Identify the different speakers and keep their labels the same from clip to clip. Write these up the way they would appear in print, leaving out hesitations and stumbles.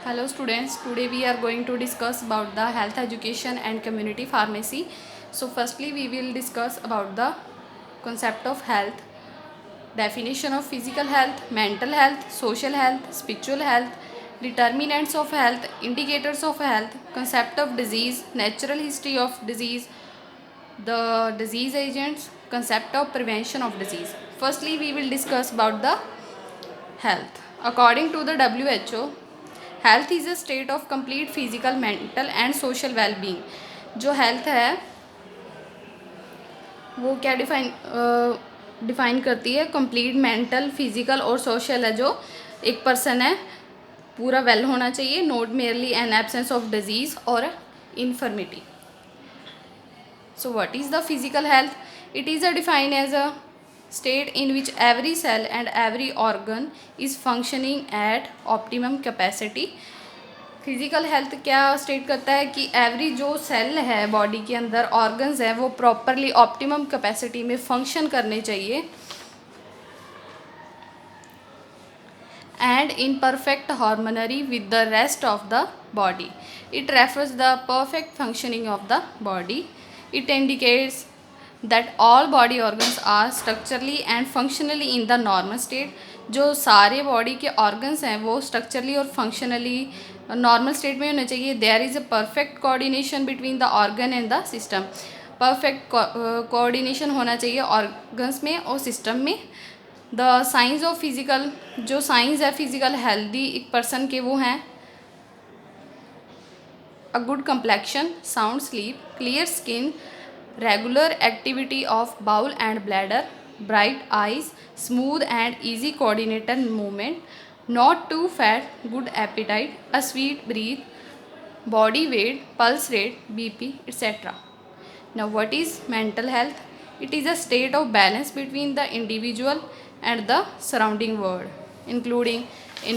Speaker 1: Hello students, today we are going to discuss about the health education and community pharmacy. So firstly we will discuss about the concept of health, definition of physical health, mental health, social health, spiritual health, determinants of health, indicators of health, concept of disease, natural history of disease, the disease agents, concept of prevention of disease. Firstly we will discuss about the health. According to the WHO, health is a state of complete physical mental and social wellbeing. जो health है वो क्या define करती है? Complete mental, physical और social है. जो एक पर्सन है पूरा वेल होना चाहिए, not merely N absence of disease और infirmity. So what is the physical health? It is defined as a state in which every cell and every organ is functioning at optimum capacity. Physical health क्या state करता है कि every जो cell है body के अंदर, organs हैं, वो प्रॉपरली ऑप्टिमम कैपेसिटी में फंक्शन करने चाहिए and in perfect harmony with the rest of the body. It refers the perfect functioning of the body. It indicates that all body organs are structurally and functionally in the normal state. जो सारे body के organs हैं वो structurally और functionally normal state में होने चाहिए. There is a perfect coordination between the organ and the system. Perfect coordination होना चाहिए ऑर्गन्स में और सिस्टम में. द साइंस ऑफ फिजिकल, जो साइंस है फिजिकल हेल्दी एक पर्सन के, वो हैं a good complexion, sound sleep, clear skin, regular activity of bowel and bladder, bright eyes, smooth and easy coordinated movement, not too fat, good appetite, a sweet breath, body weight, pulse rate, BP, etc. Now what is mental health? It is a state of balance between the individual and the surrounding world, including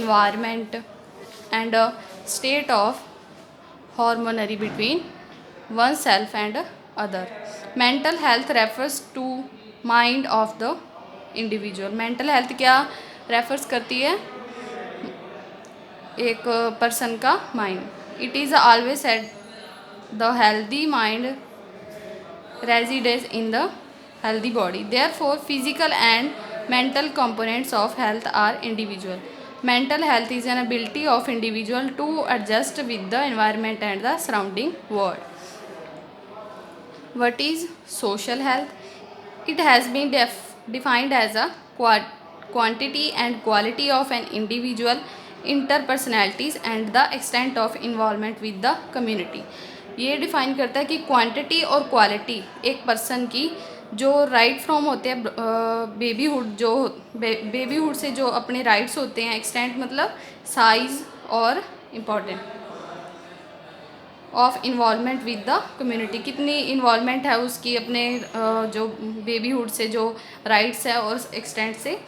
Speaker 1: environment, and a state of harmony between oneself and other. Mental health refers to mind of the individual. mental health क्या refers करती है? एक person का mind. It is always said the healthy mind resides in the healthy body. Therefore, physical and mental components of health are individual. Mental health is an ability of individual to adjust with the environment and the surrounding world. What is social health? It has been defined as a quantity and quality of an individual interpersonalities and the extent of involvement with the community. ये define करता है कि quantity और quality एक person की जो right from होते हैं बेबीहुड, जो बेबीहुड से जो अपने राइट्स होते हैं, एक्सटेंट मतलब साइज़ और important of involvement with the community, कितनी इन्वॉल्वमेंट है उसकी अपने जो बेबीहुड से जो राइट्स है और एक्सटेंट से.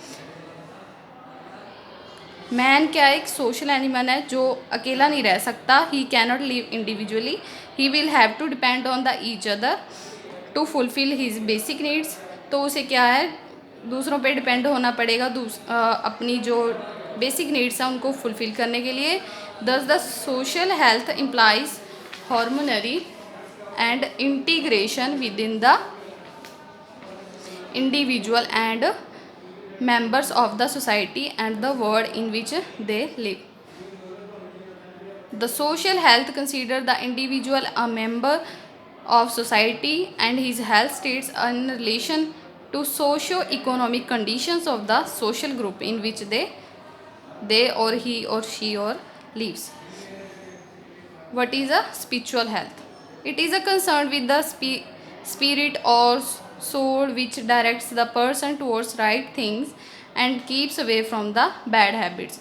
Speaker 1: मैन क्या एक सोशल एनिमल है जो अकेला नहीं रह सकता. He can not live individually. He will have to depend on the each other to fulfil his basic needs. तो उसे क्या है, दूसरों पे डिपेंड होना पड़ेगा अपनी जो बेसिक नीड्स हैं उनको फुलफिल करने के लिए. दस the social health implies harmony and integration with in the individual and members of the society and the world in which they live. The social health consider the individual a member of society and his health states in relation to socio-economic conditions of the social group in which they or he or she or lives. What is a spiritual health? It is a concern with the spirit or soul which directs the person towards right things and keeps away from the bad habits.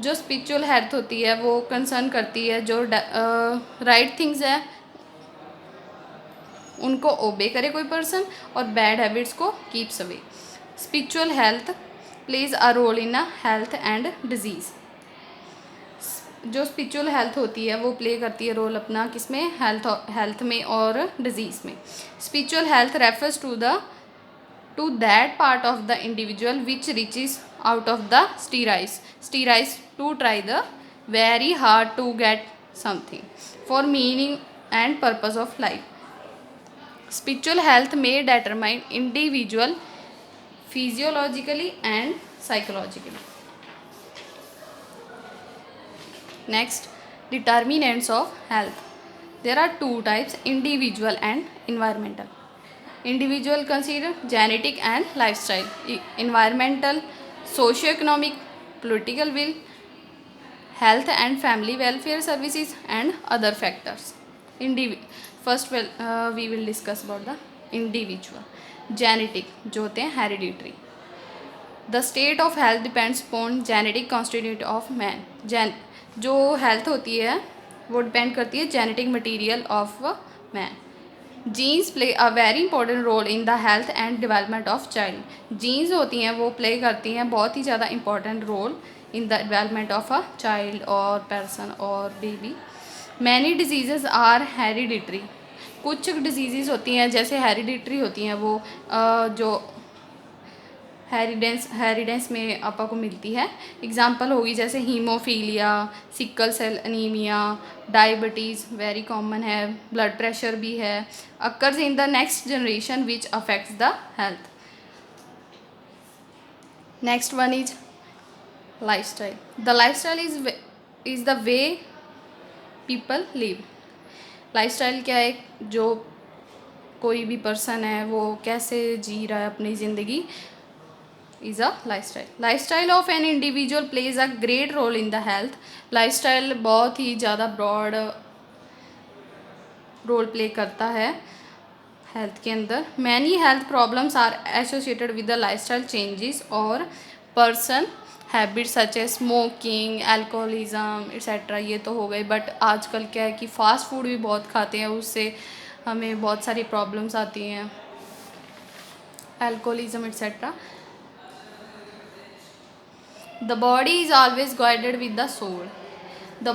Speaker 1: जो spiritual health होती है वो concern करती है जो right things है उनको ओबे करे कोई पर्सन और बैड हैबिट्स को keeps away. Spiritual health plays a role in a health and disease. जो स्पिरिचुअल हेल्थ होती है वो प्ले करती है रोल अपना किसमें? हेल्थ में और डिजीज़ में. Spiritual health refers to that part of the individual which reaches out of the sterilise to try the very hard to get something for meaning and purpose of life. Spiritual health may determine individual physiologically and psychologically. Next, determinants of health. There are two types, individual and environmental. Individual consider genetic and lifestyle. Environmental, socio-economic, political will, health and family welfare services and other factors. First we will discuss about the individual. Genetic जो होते हैं hereditary. The state of health depends upon genetic constituent of man. जो health होती है वो depend करती है genetic material of man. Genes play a very important role in the health and development of child. Genes होती हैं वो play करती हैं बहुत ही ज़्यादा important role in the development of a child or person or baby. Many diseases are hereditary. कुछ diseases होती हैं जैसे hereditary होती हैं वो जो हेरिडेंस में आपा को मिलती है. एग्जांपल होगी जैसे haemophilia, sickle cell anaemia, diabetes very common है, ब्लड प्रेशर भी है. Occurs in the next generation which affects the health. Next one is lifestyle. The lifestyle is the way people live. Lifestyle क्या है, जो कोई भी पर्सन है वो कैसे जी रहा है अपनी ज़िंदगी, is a lifestyle. Lifestyle of an individual plays a great role in the health. Lifestyle बहुत ही ज़्यादा broad रोल प्ले करता है हेल्थ के अंदर. Many health problems are associated with the lifestyle changes or person habits such as smoking, alcoholism etc. ये तो हो गए. बट आजकल क्या है कि फास्ट फूड भी बहुत खाते हैं, उससे हमें बहुत सारी प्रॉब्लम्स आती हैं, alcoholism etc. The body is always guided with the soul. The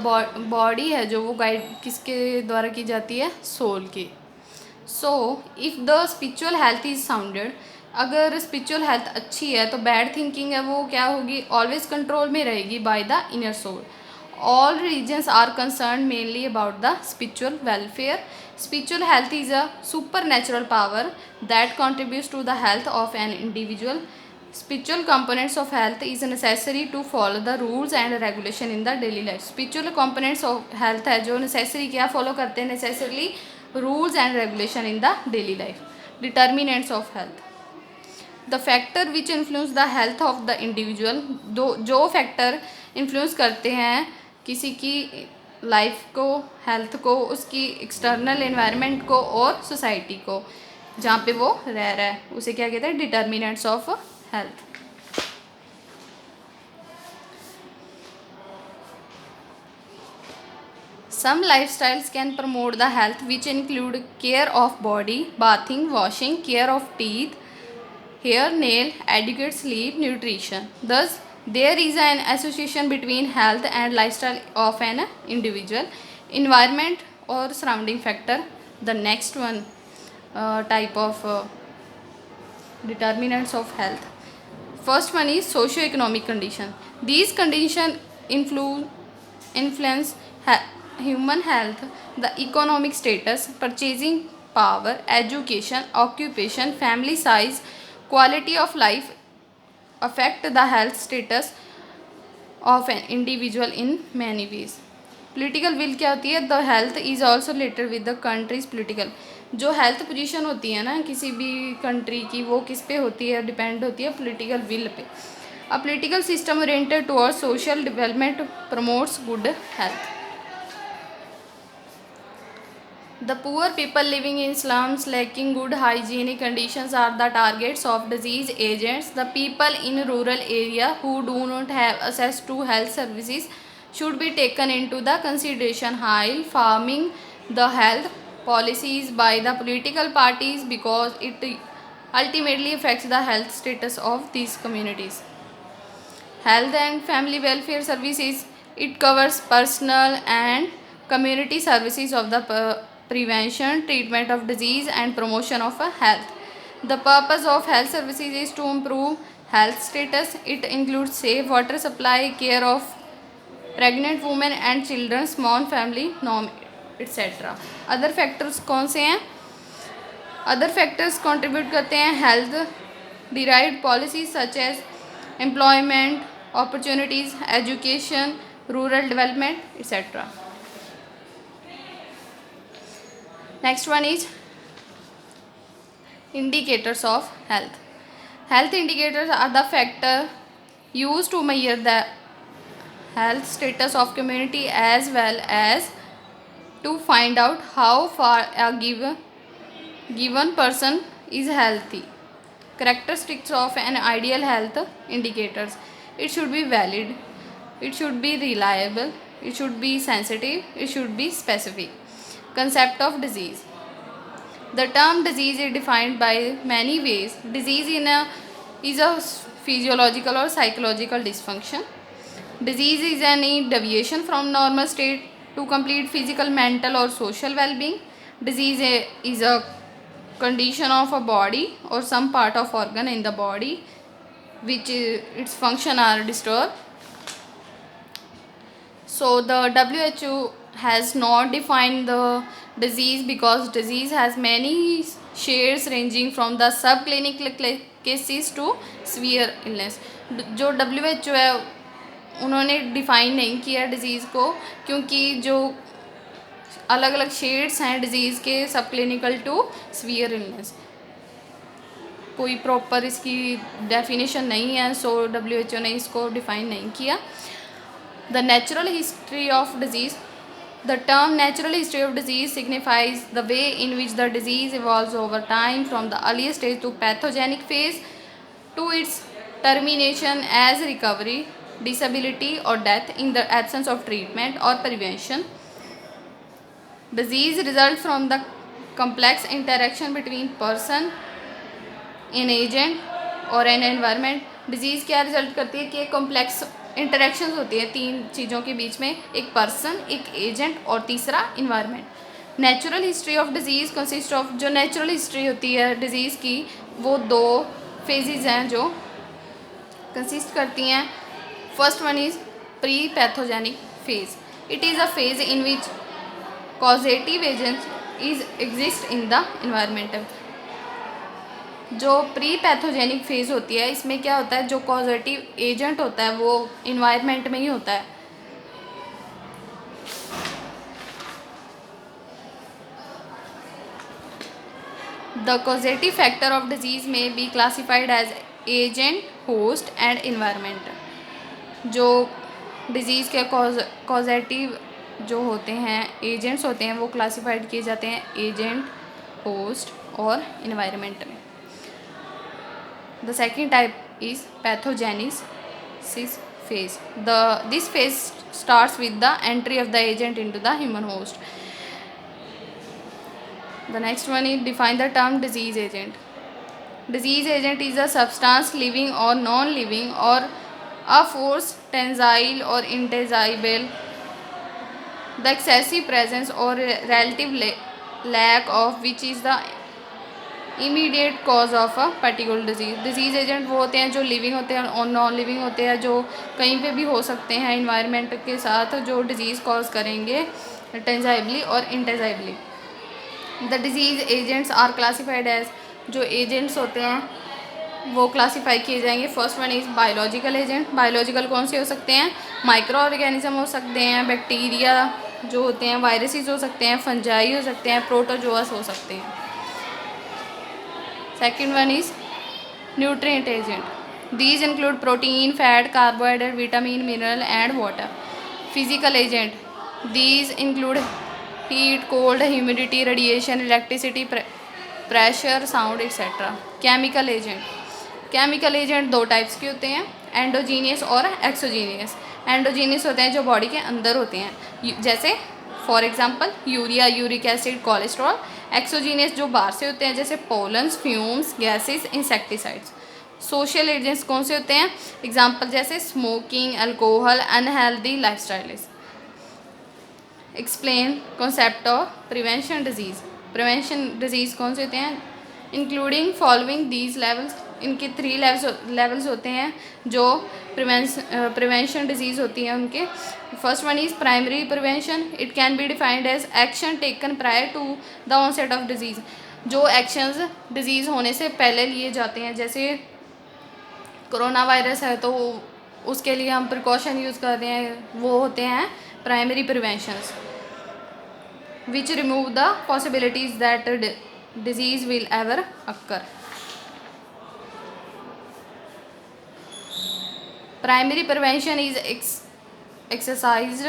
Speaker 1: body है जो वो गाइड किसके द्वारा की जाती है, सोल के. So if the spiritual health is sounded, अगर स्पिरिचुअल हेल्थ अच्छी है तो बैड थिंकिंग है वो क्या होगी, ऑलवेज कंट्रोल में रहेगी by the inner soul. All religions are concern mainly about the spiritual welfare. Spiritual health is a super natural power that contributes to the health of an individual. Spiritual components of health is necessary to follow the rules and regulation in the daily life. Spiritual components of health है जो necessary क्या follow करते हैं, necessarily rules and regulation in the daily life. Determinants of health. The factor which influence the health of the individual, जो factor influence करते हैं किसी की लाइफ को, हेल्थ को, उसकी एक्सटर्नल एनवायरनमेंट को और सोसाइटी को जहाँ पे वो रह रहा है, उसे क्या कहते हैं, determinants of health. Some lifestyles can promote the health which include care of body, bathing, washing, care of teeth, hair, nail, adequate sleep, nutrition. Thus, there is an association between health and lifestyle of an individual. Environment or surrounding factor. The next one type of determinants of health. First one is socio-economic condition. These conditions influence human health, the economic status, purchasing power, education, occupation, family size, quality of life affect the health status of an individual in many ways. Political will क्या होती है, the health is also related with the country's political. जो health position होती है ना किसी भी country की, वो किस पे होती है, डिपेंड होती है political will pay. A political system oriented towards social development promotes good health. The poor people living in slums lacking good hygienic conditions are the targets of disease agents. The people in rural area who do not have access to health services should be taken into the consideration while farming the health policies by the political parties because it ultimately affects the health status of these communities. Health and family welfare services, it covers personal and community services of the prevention, treatment of disease and promotion of health. The purpose of health services is to improve health status. It includes safe water supply, care of pregnant women and children, small family, norm etcetera. Other factors कौन से हैं? Other factors contribute करते हैं health derived policies such as employment opportunities, education, rural development etcetera. Next one is indicators of health. Health indicators are the factor used to measure the health status of community as well as to find out how far a given person is healthy. Characteristics of an ideal health indicators: it should be valid, it should be reliable, it should be sensitive, it should be specific. Concept of disease. The term disease is defined by many ways. Disease is a physiological or psychological dysfunction. Disease is any deviation from normal state to complete physical, mental or social well-being. Disease is a condition of a body or some part of organ in the body which its function are disturbed. So the WHO has not defined the disease because disease has many shades ranging from the subclinical cases to severe illness. जो WHO है उन्होंने define नहीं किया disease को, क्योंकि जो अलग अलग शेड्स हैं डिज़ीज़ के, सब क्लिनिकल टू सीवियर इलनेस, कोई प्रॉपर इसकी डेफिनेशन नहीं है, सो WHO ने इसको डिफ़ाइन नहीं किया. The natural history of disease. The term natural history of disease signifies the way in which the disease evolves over time from the earliest stage to pathogenic phase to its termination as recovery, disability or death in the absence of treatment or prevention. Disease results from the complex interaction between person, an agent और an environment. Disease क्या result करती है कि complex interactions होती है तीन चीज़ों के बीच में, एक पर्सन, एक एजेंट और तीसरा environment. Natural history of disease consist of, जो नेचुरल हिस्ट्री होती है डिज़ीज़ की वो दो फेजेस हैं जो कंसिस्ट करती हैं. First one is pre pathogenic phase. It is a phase in which causative agent is exist in the environmental. जो प्री पैथोजेनिक फेज़ होती है इसमें क्या होता है, जो कॉजेटिव एजेंट होता है वो इन्वायरमेंट में ही होता है. The causative factor of disease may be classified as agent, host and environment. जो डिज़ीज़ के कॉजेटिव जो होते हैं, एजेंट्स होते हैं, वो क्लासिफाइड किए जाते हैं एजेंट, होस्ट और इन्वायरमेंट में. The second type is pathogenesis phase. This phase starts with the entry of the agent into the human host. The next one is define the term disease agent. Disease agent is a substance, living or non-living, or a force, tensile or intangible, the excessive presence or relative lack of which is the immediate cause of a particular disease. Disease agent वो होते हैं जो living होते हैं और non living होते हैं, जो कहीं पे भी हो सकते हैं इन्वायरमेंट के साथ, जो डिजीज़ कॉज करेंगे टेंजाइबली और intangibly. The disease agents are classified as, जो एजेंट्स होते हैं वो क्लासीफाई किए जाएंगे. First one is biological agent. Biological कौन से हो सकते हैं, माइक्रो ऑर्गेनिज्म हो सकते हैं, बैक्टीरिया जो होते हैं, वायरसेस हो सकते हैं, फंजाई हो सकते हैं, प्रोटोजोअस हो सकते हैं. Second one is nutrient agent. These include protein, fat, carbohydrate, vitamin, mineral and water. Physical agent. These include heat, cold, humidity, radiation, electricity, pressure, sound etc. Chemical agent. Chemical agent दो types के होते हैं, endogenous और exogenous. Endogenous होते हैं जो body के अंदर होते हैं, जैसे for example urea, uric acid, cholesterol. Exogenous जो बाहर से होते हैं जैसे pollens, fumes, gases, insecticides. Social agents कौन से होते हैं, एग्जांपल जैसे smoking, alcohol, unhealthy lifestyle. Explain concept of prevention disease. Prevention disease कौन से होते हैं, इंक्लूडिंग फॉलोइंग दीज लेवल्स इनके 3 लेवल्स होते हैं जो प्रिवेंशन डिजीज़ होती हैं उनके। First one is primary prevention. It can be defined as action taken prior to the onset of disease. जो एक्शंस डिजीज़ होने से पहले लिए जाते हैं, जैसे कोरोना वायरस है तो उसके लिए हम प्रिकॉशन यूज़ कर रहे हैं, वो होते हैं primary preventions, which remove the possibilities that disease will ever occur. Primary prevention is exercised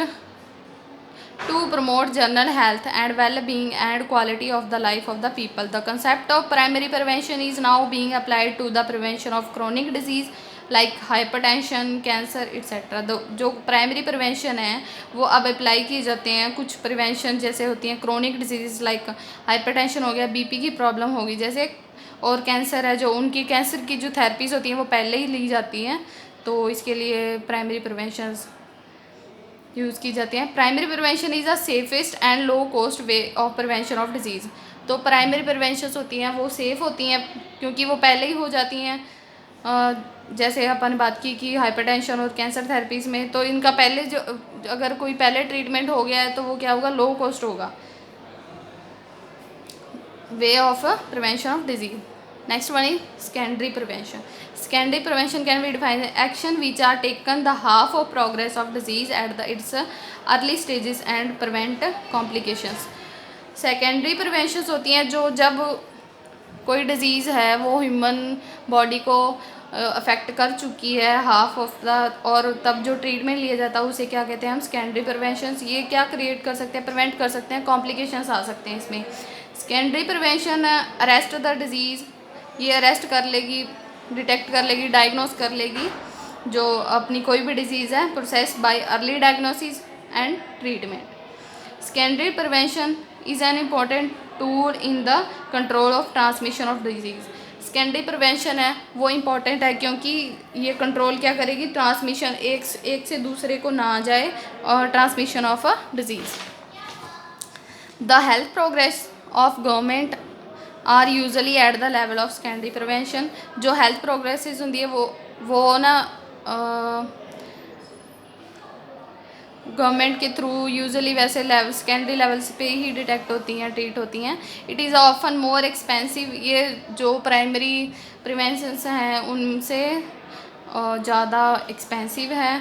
Speaker 1: to promote general health and well-being and quality of the life of the people. The concept of primary prevention is now being applied to the prevention of chronic disease like hypertension, cancer, etc. जो primary prevention है वो अब apply किए जाते हैं। कुछ prevention जैसे होती हैं क्रोनिक डिजीज़ लाइक हाइपरटेंशन हो गया, बीपी की प्रॉब्लम होगी जैसे, और कैंसर है जो उनकी कैंसर की जो थेरेपीज़ होती हैं वो पहले ही ली जाती हैं, तो इसके लिए प्राइमरी प्रिवेंशंस यूज़ की जाती हैं। Primary prevention is the safest and low cost way of prevention of disease. तो प्राइमरी प्रिवेंशंस होती हैं वो सेफ़ होती हैं क्योंकि वो पहले ही हो जाती हैं। जैसे अपन बात की कि हाइपरटेंशन और कैंसर थेरेपीज़ में, तो इनका पहले जो अगर कोई पहले ट्रीटमेंट हो गया है तो वो क्या होगा, लो कॉस्ट होगा, way of prevention of disease. Next one is secondary prevention. Secondary prevention can be defined as action which are taken the half of progress of disease at its early stages and prevent complications. Secondary preventions होती हैं जो जब कोई disease है वो human body को affect कर चुकी है हाफ ऑफ द, और तब जो ट्रीटमेंट लिया जाता है उसे क्या कहते हैं हम, सेकेंडरी प्रिवेंशंस। ये क्या क्रिएट कर सकते हैं, प्रिवेंट कर सकते हैं, कॉम्प्लिकेशंस आ सकते हैं इसमें। Secondary prevention arrest the disease, ये अरेस्ट कर लेगी, डिटेक्ट कर लेगी, डायग्नोस कर लेगी जो अपनी कोई भी डिजीज़ है, process by early diagnosis and treatment. Secondary prevention is an important tool in the control of transmission of disease. Secondary prevention है वो इम्पॉर्टेंट है क्योंकि ये कंट्रोल क्या करेगी, ट्रांसमिशन एक से दूसरे को ना जाए और transmission of a disease. The health progress of government are usually at the level of secondary prevention. जो हेल्थ प्रोग्रेसेस होती है वो ना गवर्नमेंट के थ्रू यूजली वैसे लेवल सेकेंडरी लेवल्स पे ही डिटेक्ट होती हैं, ट्रीट होती हैं। It is often more expensive, ये जो प्राइमरी प्रिवेंशंस हैं उनसे ज़्यादा एक्सपेंसिव है।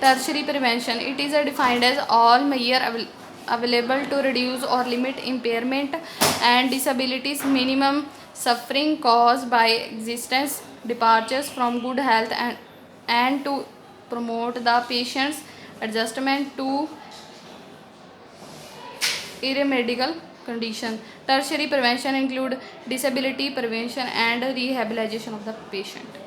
Speaker 1: Tertiary prevention, it is defined as all major available to reduce or limit impairment and disabilities, minimum suffering caused by existence, departures from good health and to promote the patient's adjustment to irremediable condition. Tertiary prevention include disability prevention and rehabilitation of the patient.